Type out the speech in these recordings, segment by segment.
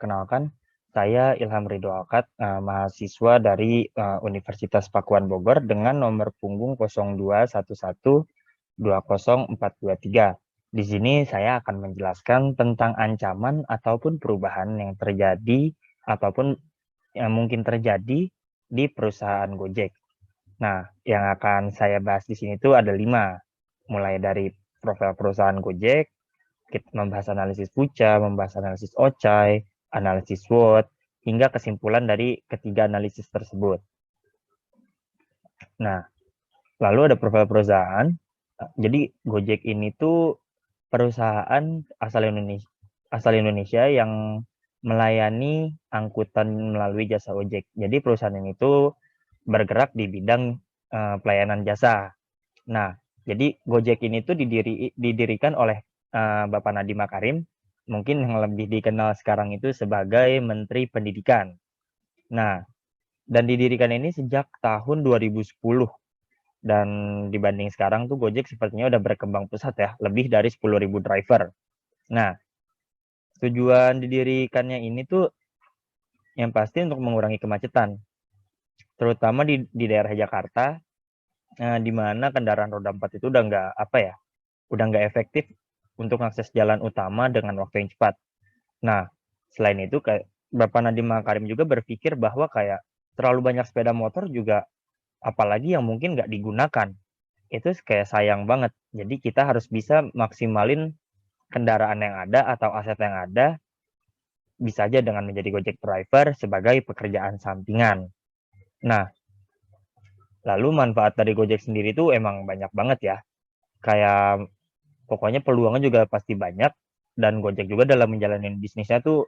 Kenalkan, saya Ilham Ridho Alkat, mahasiswa dari Universitas Pakuan Bogor dengan nomor punggung 0211200423. Di sini saya akan menjelaskan tentang ancaman ataupun perubahan yang terjadi ataupun yang mungkin terjadi di perusahaan Gojek. Nah, yang akan saya bahas di sini itu ada 5, mulai dari profil perusahaan Gojek, kita membahas analisis Puca, membahas analisis Ocai, analisis SWOT, hingga kesimpulan dari ketiga analisis tersebut. Nah, lalu ada profil perusahaan. Jadi Gojek ini tuh perusahaan asal Indonesia yang melayani angkutan melalui jasa ojek. Jadi perusahaan ini tuh bergerak di bidang pelayanan jasa. Nah, jadi Gojek ini tuh didirikan oleh Bapak Nadiem Makarim, mungkin yang lebih dikenal sekarang itu sebagai Menteri Pendidikan. Nah, dan didirikan ini sejak tahun 2010. Dan dibanding sekarang tuh Gojek sepertinya udah berkembang pesat ya, lebih dari 10.000 driver. Nah, tujuan didirikannya ini tuh yang pasti untuk mengurangi kemacetan, terutama di daerah Jakarta, di mana kendaraan roda 4 itu udah nggak efektif untuk akses jalan utama dengan waktu yang cepat. Nah, selain itu kayak Bapak Nadiem Makarim juga berpikir bahwa kayak terlalu banyak sepeda motor juga, apalagi yang mungkin nggak digunakan, itu kayak sayang banget. Jadi kita harus bisa maksimalin kendaraan yang ada atau aset yang ada, bisa aja dengan menjadi Gojek driver sebagai pekerjaan sampingan. Nah, lalu manfaat dari Gojek sendiri itu emang banyak banget ya. Kayak pokoknya peluangnya juga pasti banyak, dan Gojek juga dalam menjalani bisnisnya tuh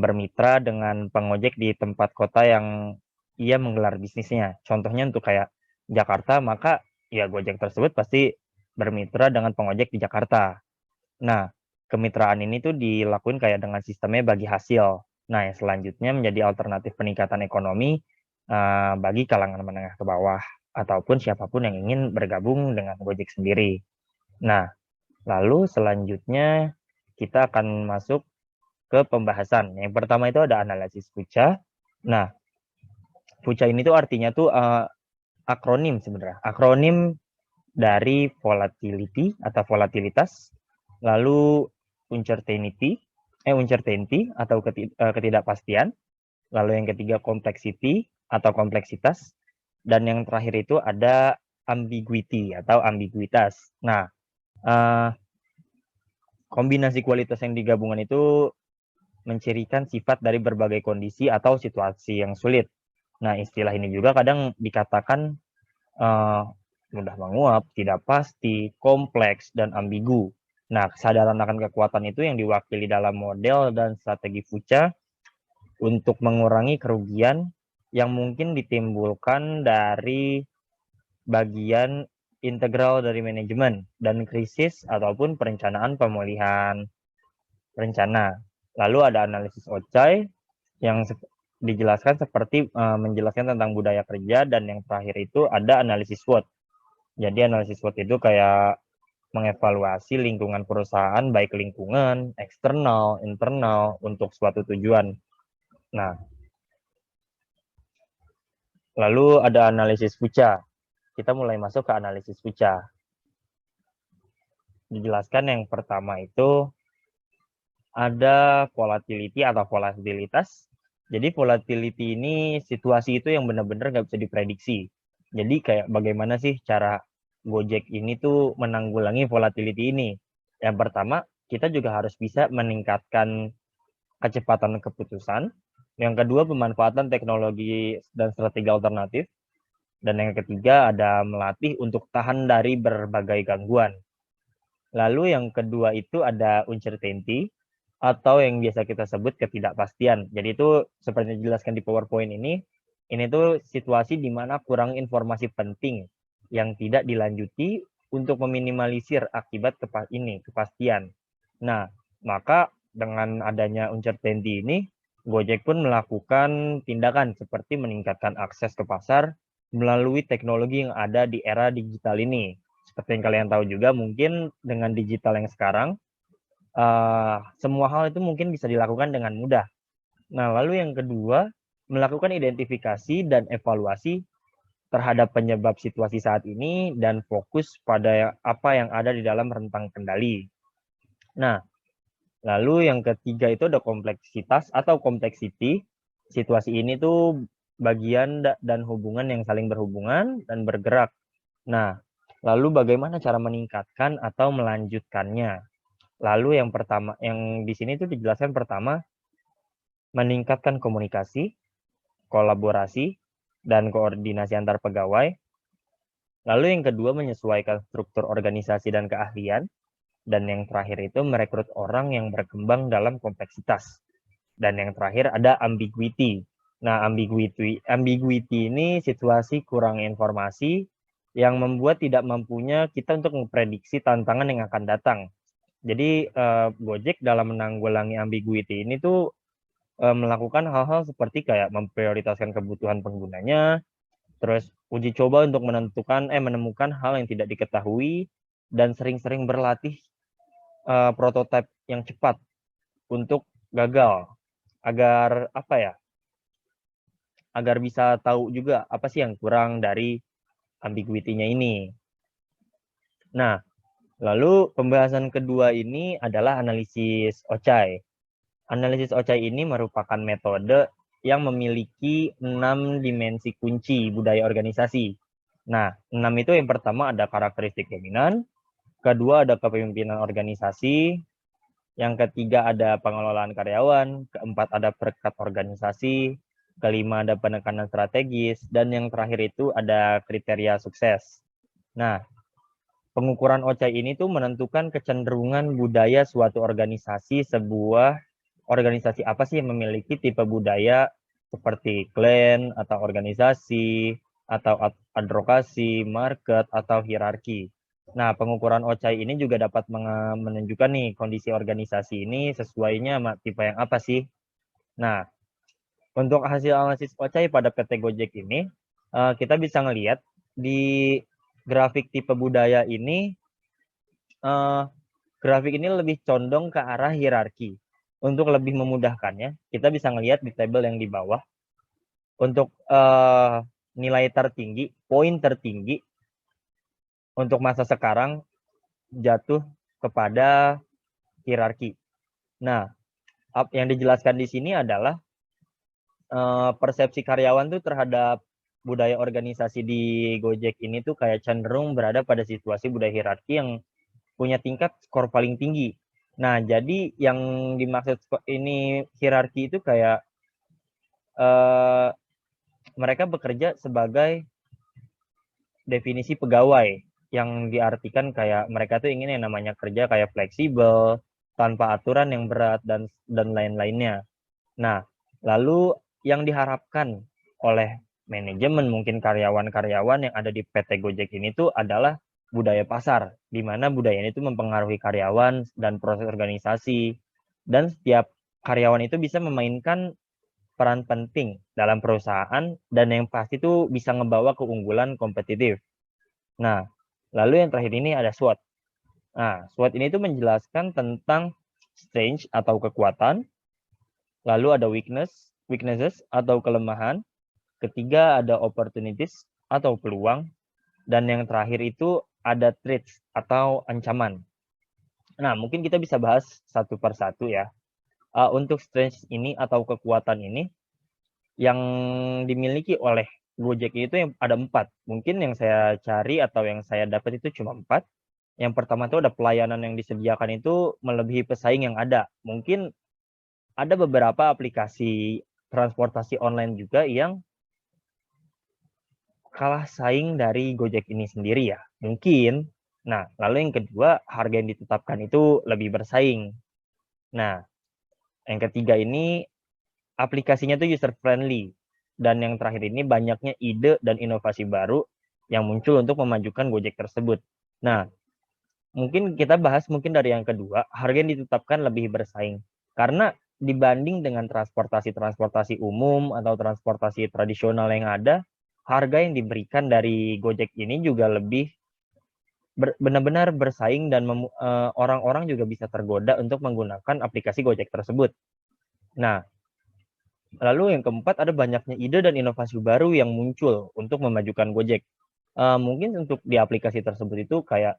bermitra dengan pengojek di tempat kota yang ia menggelar bisnisnya. Contohnya untuk kayak Jakarta, maka ya Gojek tersebut pasti bermitra dengan pengojek di Jakarta. Nah, kemitraan ini tuh dilakuin kayak dengan sistemnya bagi hasil. Nah, yang selanjutnya menjadi alternatif peningkatan ekonomi bagi kalangan menengah ke bawah ataupun siapapun yang ingin bergabung dengan Gojek sendiri. Nah, lalu selanjutnya kita akan masuk ke pembahasan. Yang pertama itu ada analisis Puca. Nah, Puca ini tuh artinya tuh akronim sebenarnya. Akronim dari volatility atau volatilitas, lalu uncertainty atau ketidakpastian, lalu yang ketiga complexity atau kompleksitas, dan yang terakhir itu ada ambiguity atau ambiguitas. Nah, kombinasi kualitas yang digabungkan itu mencirikan sifat dari berbagai kondisi atau situasi yang sulit. Nah, istilah ini juga kadang dikatakan mudah menguap, tidak pasti, kompleks, dan ambigu. Nah, kesadaran akan kekuatan itu yang diwakili dalam model dan strategi Fuca untuk mengurangi kerugian yang mungkin ditimbulkan dari bagian integral dari manajemen dan krisis ataupun perencanaan pemulihan rencana. Lalu ada analisis Ocai yang dijelaskan seperti menjelaskan tentang budaya kerja, dan yang terakhir itu ada analisis SWOT. Jadi analisis SWOT itu kayak mengevaluasi lingkungan perusahaan, baik lingkungan eksternal, internal untuk suatu tujuan. Nah, lalu ada analisis Puca. Kita mulai masuk ke analisis Puca. Dijelaskan yang pertama itu ada volatility atau volatilitas. Jadi volatility ini situasi itu yang benar-benar nggak bisa diprediksi. Jadi kayak bagaimana sih cara Gojek ini tuh menanggulangi volatility ini? Yang pertama, kita juga harus bisa meningkatkan kecepatan keputusan. Yang kedua, pemanfaatan teknologi dan strategi alternatif. Dan yang ketiga, ada melatih untuk tahan dari berbagai gangguan. Lalu yang kedua itu ada uncertainty, atau yang biasa kita sebut ketidakpastian. Jadi itu seperti dijelaskan di PowerPoint ini tuh situasi di mana kurang informasi penting yang tidak dilanjuti untuk meminimalisir akibat kepastian. Nah, maka dengan adanya uncertainty ini, Gojek pun melakukan tindakan seperti meningkatkan akses ke pasar melalui teknologi yang ada di era digital ini. Seperti yang kalian tahu juga, mungkin dengan digital yang sekarang, semua hal itu mungkin bisa dilakukan dengan mudah. Nah, lalu yang kedua, melakukan identifikasi dan evaluasi terhadap penyebab situasi saat ini dan fokus pada apa yang ada di dalam rentang kendali. Nah, lalu yang ketiga itu ada kompleksitas atau complexity. Situasi ini tuh bagian dan hubungan yang saling berhubungan dan bergerak. Nah, lalu bagaimana cara meningkatkan atau melanjutkannya? Lalu yang pertama, yang di sini tuh dijelaskan pertama, meningkatkan komunikasi, kolaborasi, dan koordinasi antar pegawai. Lalu yang kedua, menyesuaikan struktur organisasi dan keahlian. Dan yang terakhir itu merekrut orang yang berkembang dalam kompleksitas. Dan yang terakhir ada ambiguity. Nah, ambiguity ini situasi kurang informasi yang membuat tidak mampunya kita untuk memprediksi tantangan yang akan datang. Jadi Gojek dalam menanggulangi ambiguity ini tuh melakukan hal-hal seperti kayak memprioritaskan kebutuhan penggunanya, terus uji coba untuk menemukan hal yang tidak diketahui, dan sering-sering berlatih prototipe yang cepat untuk gagal agar apa ya? Agar bisa tahu juga apa sih yang kurang dari ambiguity-nya ini. Nah, lalu pembahasan kedua ini adalah analisis OCAI. Analisis OCAI ini merupakan metode yang memiliki 6 dimensi kunci budaya organisasi. Nah, 6 itu yang pertama ada karakteristik dominan, kedua ada kepemimpinan organisasi, yang ketiga ada pengelolaan karyawan, keempat ada perekat organisasi, kelima ada penekanan strategis, dan yang terakhir itu ada kriteria sukses. Nah, pengukuran OCAI ini tuh menentukan kecenderungan budaya suatu organisasi. Sebuah organisasi apa sih yang memiliki tipe budaya seperti klan atau organisasi atau advokasi, market atau hierarki. Nah, pengukuran OCAI ini juga dapat menunjukkan nih kondisi organisasi ini sesuainya sama tipe yang apa sih. Nah, untuk hasil analisis OCAI pada PT Gojek ini, kita bisa ngelihat di grafik tipe budaya ini, grafik ini lebih condong ke arah hierarki. Untuk lebih memudahkannya, kita bisa ngelihat di tabel yang di bawah. Untuk nilai tertinggi, poin tertinggi untuk masa sekarang jatuh kepada hierarki. Nah, yang dijelaskan di sini adalah persepsi karyawan tuh terhadap budaya organisasi di Gojek ini tuh kayak cenderung berada pada situasi budaya hierarki yang punya tingkat skor paling tinggi. Nah, jadi yang dimaksud ini hierarki itu kayak mereka bekerja sebagai definisi pegawai yang diartikan kayak mereka tuh ingin yang namanya kerja kayak fleksibel, tanpa aturan yang berat dan lain-lainnya. Nah, lalu yang diharapkan oleh manajemen mungkin karyawan-karyawan yang ada di PT Gojek ini tuh adalah budaya pasar, di mana budaya ini tuh mempengaruhi karyawan dan proses organisasi, dan setiap karyawan itu bisa memainkan peran penting dalam perusahaan dan yang pasti itu bisa ngebawa keunggulan kompetitif. Nah, lalu yang terakhir ini ada SWOT. Nah, SWOT ini tuh menjelaskan tentang strength atau kekuatan, lalu ada weaknesses atau kelemahan, ketiga ada opportunities atau peluang, dan yang terakhir itu ada threats atau ancaman. Nah, mungkin kita bisa bahas satu per satu ya. Untuk strength ini atau kekuatan ini, yang dimiliki oleh Gojek itu yang ada 4. Mungkin yang saya cari atau yang saya dapat itu cuma 4. Yang pertama itu ada pelayanan yang disediakan itu melebihi pesaing yang ada. Mungkin ada beberapa aplikasi transportasi online juga yang kalah saing dari Gojek ini sendiri ya. Mungkin. Nah, lalu yang kedua, harga yang ditetapkan itu lebih bersaing. Nah, yang ketiga ini aplikasinya tuh user friendly. Dan yang terakhir ini banyaknya ide dan inovasi baru yang muncul untuk memajukan Gojek tersebut. Nah, mungkin kita bahas mungkin dari yang kedua, harga yang ditetapkan lebih bersaing. Karena dibanding dengan transportasi umum atau transportasi tradisional yang ada, harga yang diberikan dari Gojek ini juga lebih benar-benar bersaing dan orang-orang juga bisa tergoda untuk menggunakan aplikasi Gojek tersebut. Nah, Lalu yang keempat, ada banyaknya ide dan inovasi baru yang muncul untuk memajukan Gojek. Mungkin untuk di aplikasi tersebut itu kayak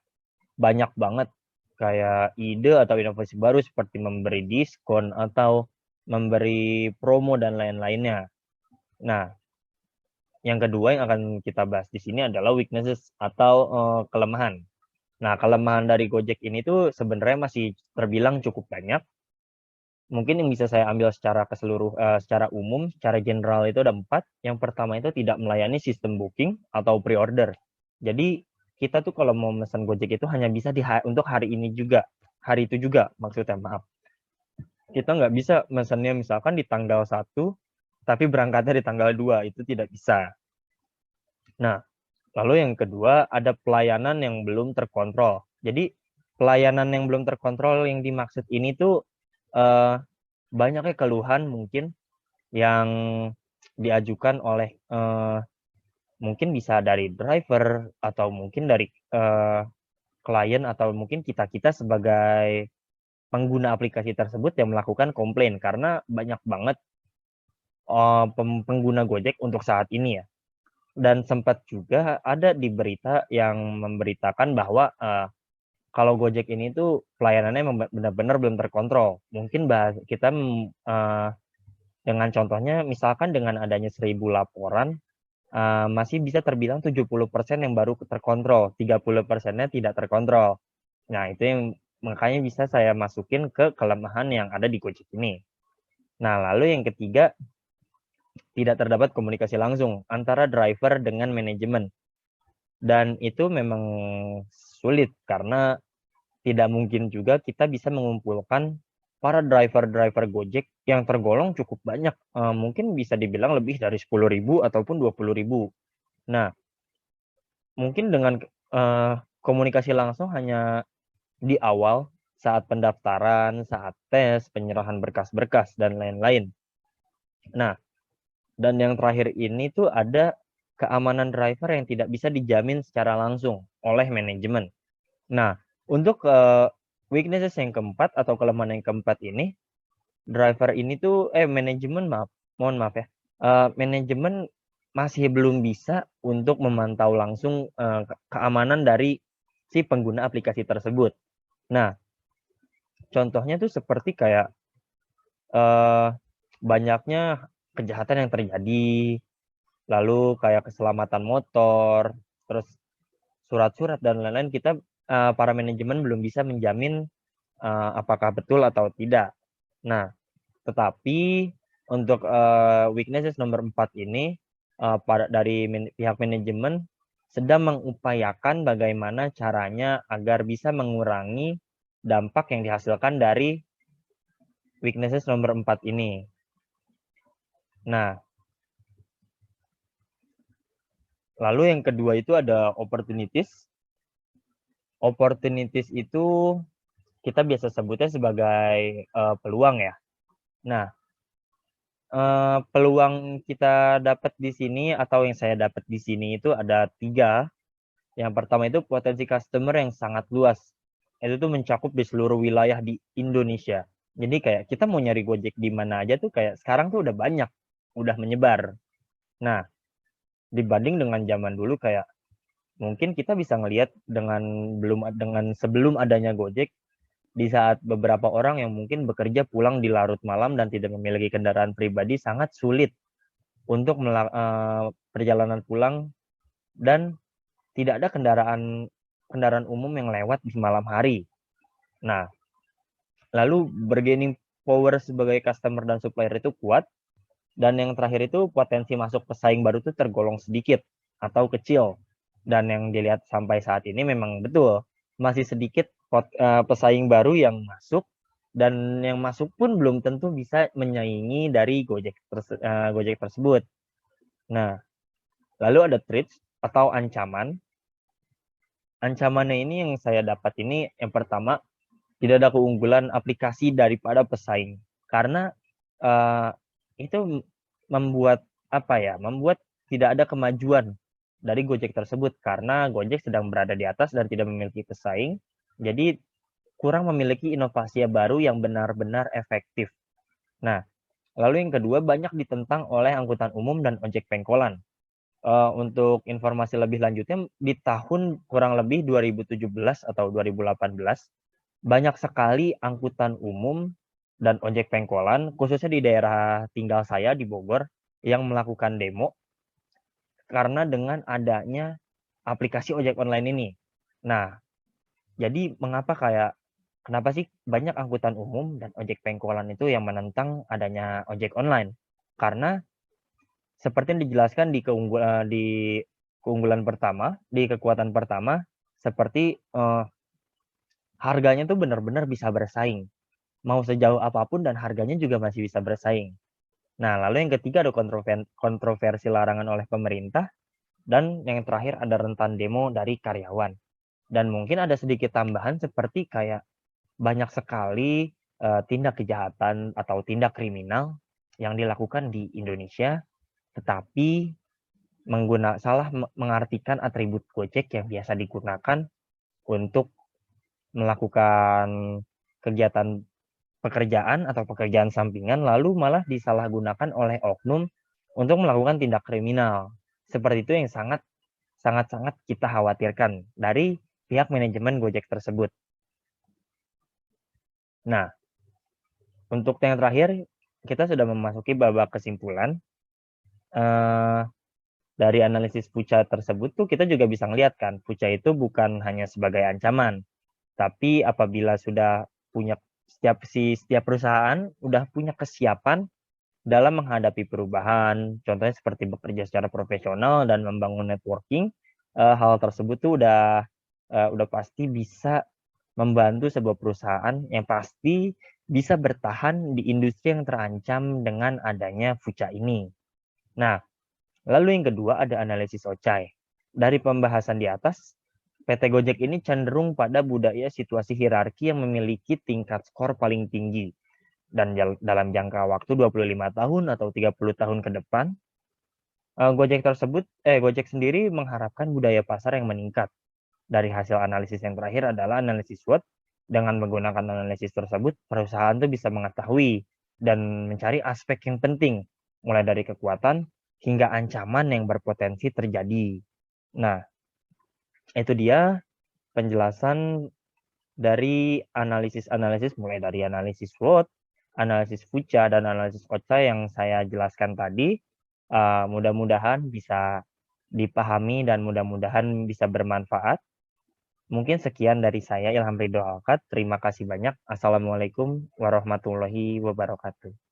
banyak banget kayak ide atau inovasi baru seperti memberi diskon atau memberi promo dan lain-lainnya. Nah, yang kedua yang akan kita bahas di sini adalah weaknesses atau kelemahan. Nah, kelemahan dari Gojek ini tuh sebenarnya masih terbilang cukup banyak. Mungkin yang bisa saya ambil secara umum, secara general itu ada 4. Yang pertama itu tidak melayani sistem booking atau pre-order. Jadi kita tuh kalau mau pesan Gojek itu hanya bisa untuk hari ini juga, hari itu juga maksudnya, maaf. Kita nggak bisa mesennya misalkan di tanggal 1, tapi berangkatnya di tanggal 2, itu tidak bisa. Nah, lalu yang kedua ada pelayanan yang belum terkontrol. Jadi pelayanan yang belum terkontrol yang dimaksud ini tuh banyaknya keluhan mungkin yang diajukan oleh mungkin bisa dari driver atau mungkin dari klien atau mungkin kita sebagai pengguna aplikasi tersebut yang melakukan komplain karena banyak banget pengguna Gojek untuk saat ini ya. Dan sempat juga ada di berita yang memberitakan bahwa kalau Gojek ini tuh pelayanannya benar-benar belum terkontrol. Mungkin kita dengan contohnya misalkan dengan adanya 1.000 laporan, masih bisa terbilang 70% yang baru terkontrol, 30%-nya tidak terkontrol. Nah, itu yang makanya bisa saya masukin ke kelemahan yang ada di Gojek ini. Nah, lalu yang ketiga, tidak terdapat komunikasi langsung antara driver dengan manajemen. Dan itu memang sulit karena tidak mungkin juga kita bisa mengumpulkan para driver-driver Gojek yang tergolong cukup banyak. Mungkin bisa dibilang lebih dari 10.000 ataupun 20.000. Nah, mungkin dengan komunikasi langsung hanya di awal, saat pendaftaran, saat tes, penyerahan berkas-berkas, dan lain-lain. Nah, dan yang terakhir ini tuh ada keamanan driver yang tidak bisa dijamin secara langsung oleh manajemen. Nah, untuk weaknesses yang keempat atau kelemahan yang keempat ini, manajemen mohon maaf ya, manajemen masih belum bisa untuk memantau langsung keamanan dari si pengguna aplikasi tersebut. Nah, contohnya tuh seperti kayak banyaknya kejahatan yang terjadi, lalu kayak keselamatan motor, terus surat-surat dan lain-lain, kita para manajemen belum bisa menjamin apakah betul atau tidak. Nah, tetapi untuk weaknesses nomor 4 ini dari pihak manajemen sedang mengupayakan bagaimana caranya agar bisa mengurangi dampak yang dihasilkan dari weaknesses nomor 4 ini. Nah, lalu yang kedua itu ada opportunities. Opportunities itu kita biasa sebutnya sebagai peluang ya. Nah, peluang kita dapat di sini atau yang saya dapat di sini itu ada 3. Yang pertama itu potensi customer yang sangat luas. Itu tuh mencakup di seluruh wilayah di Indonesia. Jadi kayak kita mau nyari Gojek di mana aja tuh kayak sekarang tuh udah banyak, udah menyebar. Nah, dibanding dengan zaman dulu kayak mungkin kita bisa ngelihat dengan sebelum adanya Gojek, di saat beberapa orang yang mungkin bekerja pulang di larut malam dan tidak memiliki kendaraan pribadi sangat sulit untuk perjalanan pulang dan tidak ada kendaraan umum yang lewat di malam hari. Nah, lalu bargaining power sebagai customer dan supplier itu kuat, dan yang terakhir itu potensi masuk pesaing baru itu tergolong sedikit atau kecil. Dan yang dilihat sampai saat ini memang betul, masih sedikit pesaing baru yang masuk, dan yang masuk pun belum tentu bisa menyaingi dari Gojek tersebut. Nah, lalu ada threats atau ancaman. Ancamannya ini yang saya dapat ini, yang pertama, tidak ada keunggulan aplikasi daripada pesaing. Karena itu membuat membuat tidak ada kemajuan dari Gojek tersebut karena Gojek sedang berada di atas dan tidak memiliki pesaing. Jadi kurang memiliki inovasi baru yang benar-benar efektif. Nah, Lalu yang kedua, banyak ditentang oleh angkutan umum dan ojek pengkolan. Untuk informasi lebih lanjutnya, di tahun kurang lebih 2017 atau 2018, banyak sekali angkutan umum dan ojek pengkolan, khususnya di daerah tinggal saya di Bogor, yang melakukan demo karena dengan adanya aplikasi ojek online ini. Nah, jadi kenapa sih banyak angkutan umum dan ojek pengkolan itu yang menentang adanya ojek online? Karena seperti yang dijelaskan di keunggulan pertama, di kekuatan pertama, seperti harganya tuh benar-benar bisa bersaing. Mau sejauh apapun dan harganya juga masih bisa bersaing. Nah, lalu yang ketiga ada kontroversi larangan oleh pemerintah, dan yang terakhir ada rentan demo dari karyawan. Dan mungkin ada sedikit tambahan seperti kayak banyak sekali tindak kejahatan atau tindak kriminal yang dilakukan di Indonesia, tetapi salah mengartikan atribut Gojek yang biasa digunakan untuk melakukan kegiatan pekerjaan atau pekerjaan sampingan, lalu malah disalahgunakan oleh oknum untuk melakukan tindak kriminal. Seperti itu yang sangat-sangat kita khawatirkan dari pihak manajemen Gojek tersebut. Nah, untuk yang terakhir, kita sudah memasuki babak kesimpulan. Dari analisis Puca tersebut tuh kita juga bisa ngeliat kan, Puca itu bukan hanya sebagai ancaman, tapi apabila sudah punya setiap perusahaan udah punya kesiapan dalam menghadapi perubahan, contohnya seperti bekerja secara profesional dan membangun networking, hal tersebut tuh udah pasti bisa membantu sebuah perusahaan yang pasti bisa bertahan di industri yang terancam dengan adanya Fuca ini. Nah, lalu yang kedua ada analisis Ocai. Dari pembahasan di atas, PT Gojek ini cenderung pada budaya situasi hierarki yang memiliki tingkat skor paling tinggi. Dan dalam jangka waktu 25 tahun atau 30 tahun ke depan, Gojek sendiri mengharapkan budaya pasar yang meningkat. Dari hasil analisis yang terakhir adalah analisis SWOT. Dengan menggunakan analisis tersebut, perusahaan itu bisa mengetahui dan mencari aspek yang penting, mulai dari kekuatan hingga ancaman yang berpotensi terjadi. Nah, itu dia penjelasan dari analisis-analisis, mulai dari analisis SWOT, analisis Fuca, dan analisis OCA yang saya jelaskan tadi. Mudah-mudahan bisa dipahami dan mudah-mudahan bisa bermanfaat. Mungkin sekian dari saya, Ilham Ridho Alkat. Terima kasih banyak. Assalamualaikum warahmatullahi wabarakatuh.